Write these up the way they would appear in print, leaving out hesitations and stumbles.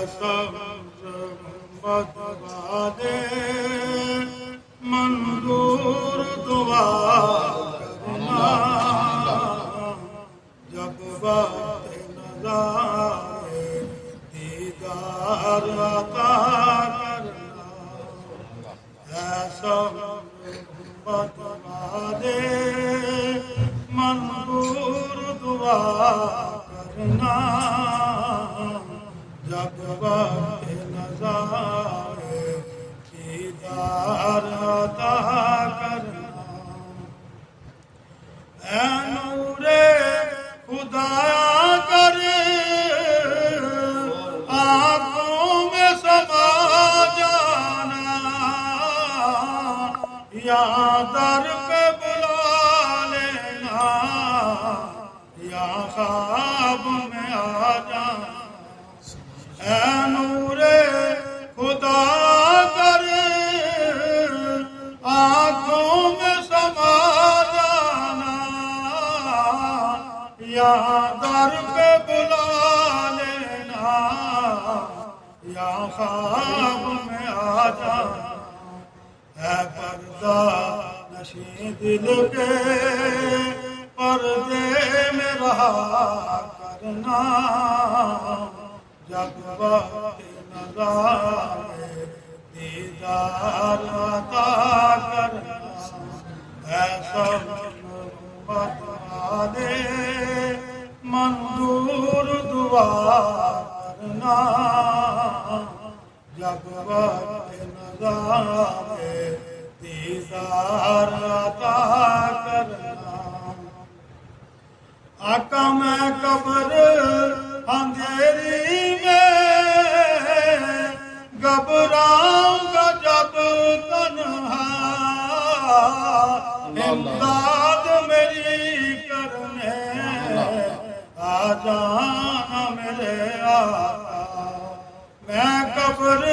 سبز گنبد والے منظور دعا کرنا جب وقت نظارے دیدار عطا کرنا ہے سبز گنبد والے منظور دعا کرنا جب وقت نظارے دیدار عطا کرنا اے نور خدایا کر آنکھوں میں سما جانا یا در پہ بلا لینا یا خواب میں آ جانا اے نور خدا کر آنکھوں میں سما جانا یا در پہ بلا لینا یا خواب میں آ جانا اے پردہ نشیں دل کے پردے میں رہا کرنا جب وقت نظارے دیدار عطا کرنا اے سبز گنبد والے منظور دعا کرنا جب وقت نظارے دیدار عطا کرنا آقا میں قبر اندھیری میں گھبراؤں گا جب تنہا امداد میری کرنے آ جانا میرے آقا میں قبر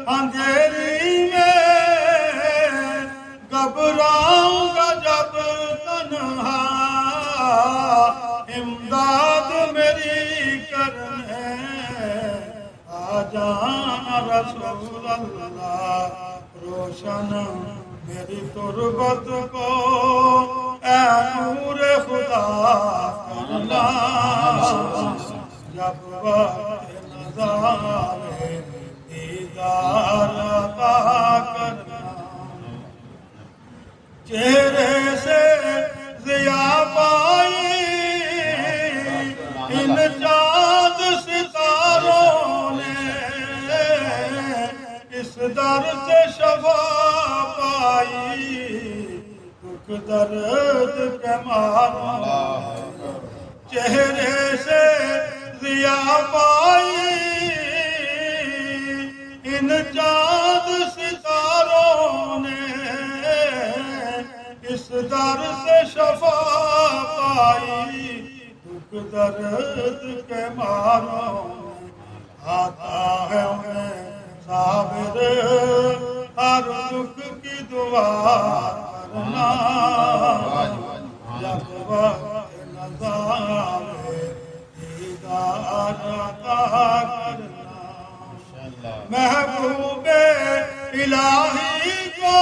اندھیری میں گھبراؤں گا جب تنہا امداد میری کرنے آ جانا رسول اللہ روشن میری تربت کو اے نور خدا کرنا جب وقت نظارے دیدار عطا کرنا چہرے سے ضیا پائی ان چاند ستاروں نے اس در سے شفا پائی دکھ درد کے ماروں چہرے سے ضیا پائی ان چاند ستاروں نے اس در سے شفا پائی دکھ درد کے ماروں آتا ہے انہیں صابر ہر دکھ کی دعا کرنا جب وقت نظارے دیدار عطا کرنا محبوب الہی کو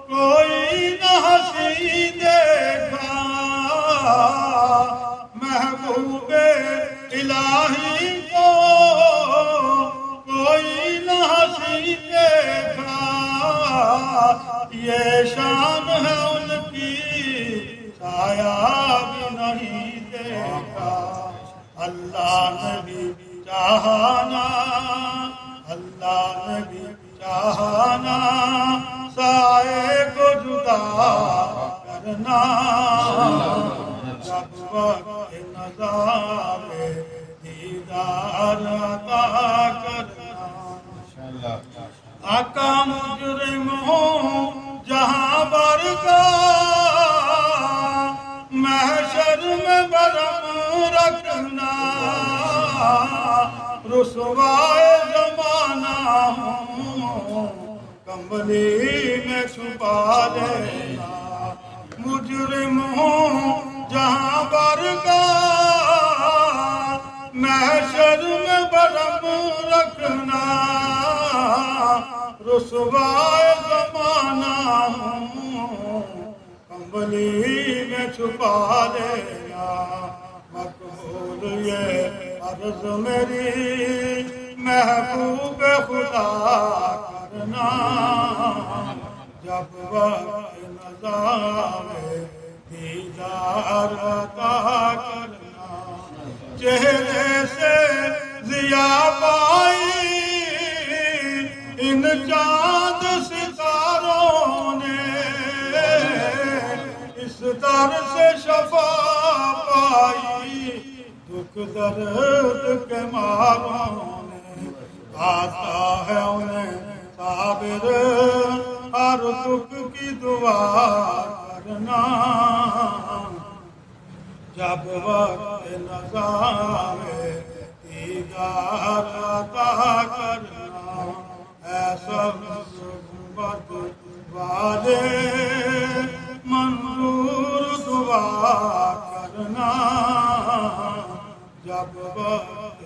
کوئی نہ ہنسی دیکھا محبوب الہی کو کوئی نہ ہنسی دیکھا یہ شان ہے ان کی سایہ بھی نہیں دیکھا اللہ نے بھی چاہنا اللہ نے بھی چاہنا سائے کو جدا کرنا جب وقت نظارے دیدار عطا کرنا آقا مجرم ہوں جہاں برگاہ محشر میں برم رکھنا رسوائے زمانہ ہوں کمبلی میں چھپا لینا مجرم ہوں جہاں برگاہ محشر میں برم رکھنا رسوائے زمانہ ہوں کمبلی میں چھپا لینا مقبول یہ عرض میری محبوب خدا کرنا جب وقت نظارے دیدار عطا کرنا چہرے سے ضیا پائی ان چاند ستاروں نے اس در سے شفا پائی دکھ درد کے ماروں نے آتا ہے انہیں صابر ہر دکھ کی دعا کرنا جب وقت نظارے دیدار عطا کرنا ایسا گنبد والے منظور دعا کرنا جب وقت